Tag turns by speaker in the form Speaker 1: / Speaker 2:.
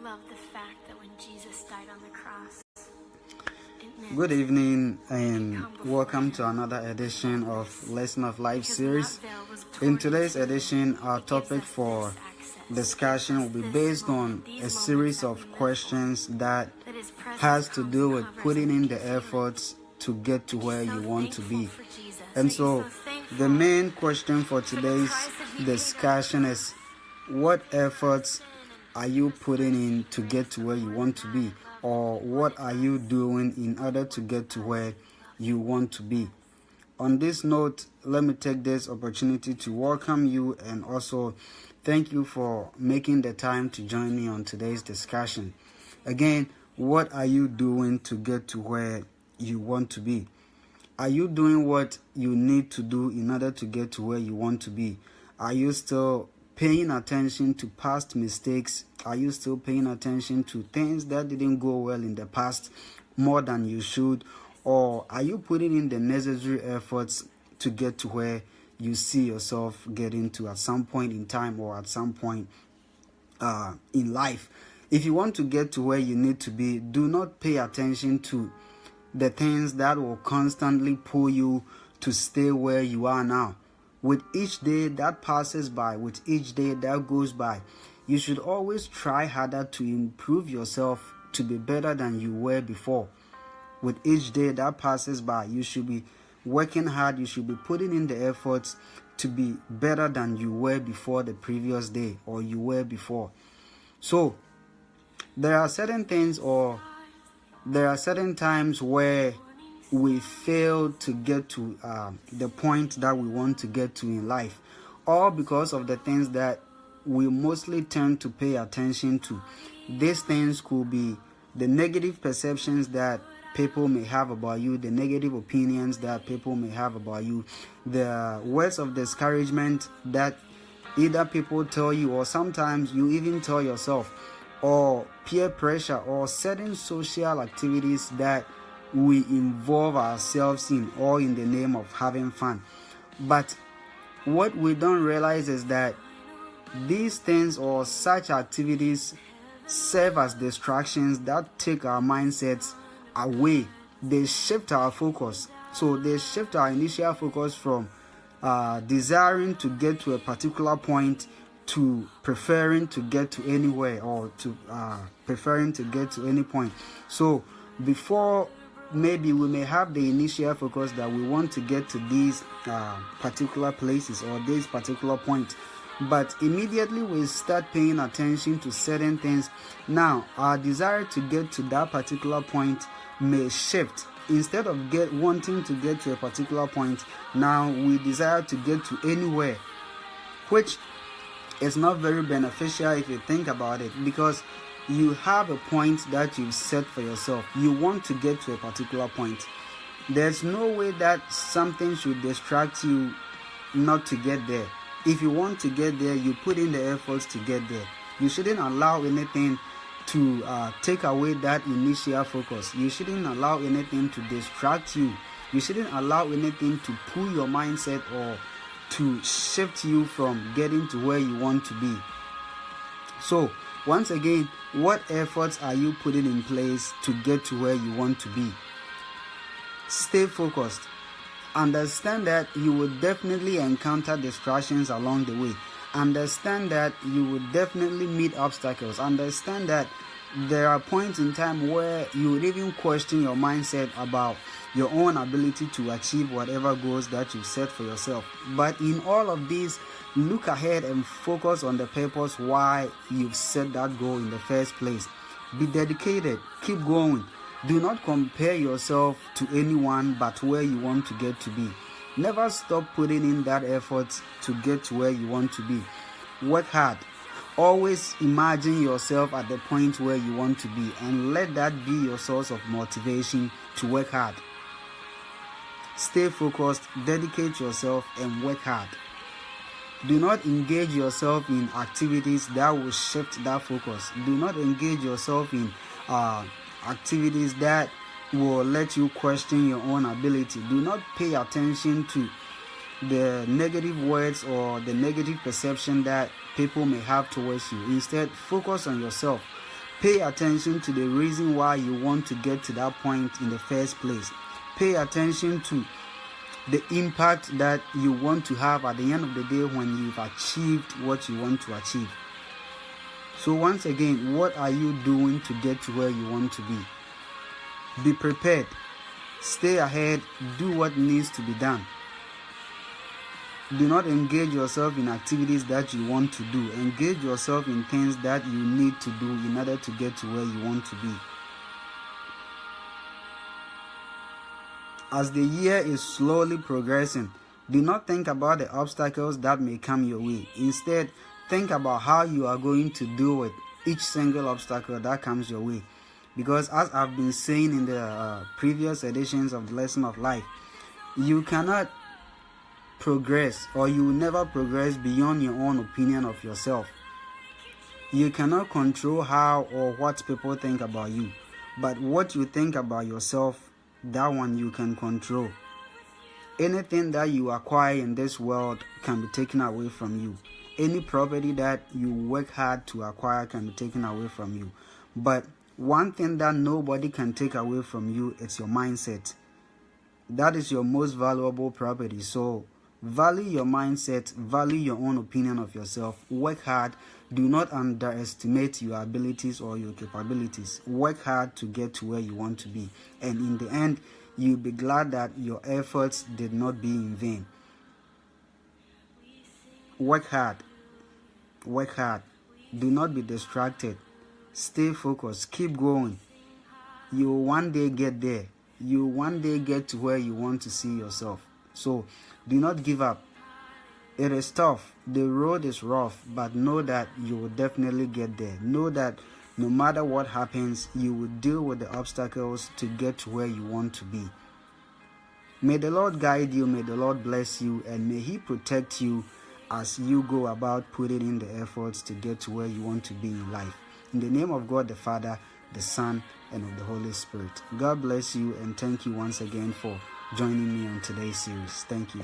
Speaker 1: love the fact that when Jesus died on the cross,
Speaker 2: Good evening and welcome to another edition of Lesson of Life series. In today's edition, our topic for discussion will be based on a series of questions that has to do with putting in the efforts to get to where you want to be. And so the main question for today's discussion is, what efforts are you putting in to get to where you want to be? Or what are you doing in order to get to where you want to be? On this note, let me take this opportunity to welcome you and also thank you for making the time to join me on today's discussion. Again, what are you doing to get to where you want to be? Are you doing what you need to do in order to get to where you want to be? Are you still paying attention to past mistakes? Are you still paying attention to things that didn't go well in the past more than you should? Or are you putting in the necessary efforts to get to where you see yourself getting to at some point in time or at some point in life? If you want to get to where you need to be, do not pay attention to the things that will constantly pull you to stay where you are now. With each day that passes by, with each day that goes by, you should always try harder to improve yourself to be better than you were before. With each day that passes by, you should be working hard, you should be putting in the efforts to be better than you were before the previous day or you were before. So, there are certain things or there are certain times where we fail to get to the point that we want to get to in life, all because of the things that we mostly tend to pay attention to. These things could be the negative perceptions that people may have about you, the negative opinions that people may have about you, the words of discouragement that either people tell you or sometimes you even tell yourself, or peer pressure or certain social activities that we involve ourselves in, all in the name of having fun. But what we don't realize is that these things or such activities serve as distractions that take our mindsets away. They shift our focus. So they shift our initial focus from desiring to get to a particular point to preferring to get to anywhere or to preferring to get to any point. So before maybe we may have the initial focus that we want to get to these particular places or this particular point, but immediately we start paying attention to certain things. Now our desire to get to that particular point may shift. Instead of wanting to get to a particular point, now we desire to get to anywhere, which is not very beneficial if you think about it, because you have a point that you've set for yourself. You want to get to a particular point. There's no way that something should distract you not to get there. If you want to get there, you put in the efforts to get there. You shouldn't allow anything to take away that initial focus. You shouldn't allow anything to distract you. You shouldn't allow anything to pull your mindset or to shift you from getting to where you want to be. So, once again, what efforts are you putting in place to get to where you want to be? Stay focused. Understand that you will definitely encounter distractions along the way. Understand that you will definitely meet obstacles. Understand that there are points in time where you would even question your mindset about your own ability to achieve whatever goals that you've set for yourself. But in all of these, look ahead and focus on the purpose why you've set that goal in the first place. Be dedicated. Keep going. Do not compare yourself to anyone but where you want to get to be. Never stop putting in that effort to get to where you want to be. Work hard. Always imagine yourself at the point where you want to be and let that be your source of motivation to work hard. Stay focused, dedicate yourself, and work hard. Do not engage yourself in activities that will shift that focus. Do not engage yourself in activities that will let you question your own ability. Do not pay attention to the negative words or the negative perception that people may have towards you. Instead, focus on yourself. Pay attention to the reason why you want to get to that point in the first place. Pay attention to the impact that you want to have at the end of the day when you've achieved what you want to achieve. So once again, what are you doing to get to where you want to be? Be prepared. Stay ahead. Do what needs to be done. Do not engage yourself in activities that you want to do. Engage yourself in things that you need to do in order to get to where you want to be. As the year is slowly progressing, do not think about the obstacles that may come your way. Instead, think about how you are going to deal with each single obstacle that comes your way. Because as I've been saying in the previous editions of the Lesson of Life, you cannot progress, or you will never progress beyond your own opinion of yourself. You cannot control how or what people think about you. But what you think about yourself, that one you can control. Anything that you acquire in this world can be taken away from you. Any property that you work hard to acquire can be taken away from you. But one thing that nobody can take away from you is your mindset. That is your most valuable property. So value your mindset, value your own opinion of yourself. Work hard. Do not underestimate your abilities or your capabilities. Work hard to get to where you want to be. And in the end, you'll be glad that your efforts did not be in vain. Work hard. Work hard. Do not be distracted. Stay focused. Keep going. You will one day get there. You will one day get to where you want to see yourself. So do not give up. It is tough. The road is rough, but know that you will definitely get there. Know that no matter what happens, you will deal with the obstacles to get to where you want to be. May the Lord guide you, may the Lord bless you, and may He protect you as you go about putting in the efforts to get to where you want to be in life. In the name of God the Father, the Son, and of the Holy Spirit. God bless you, and thank you once again for joining me on today's series. Thank you.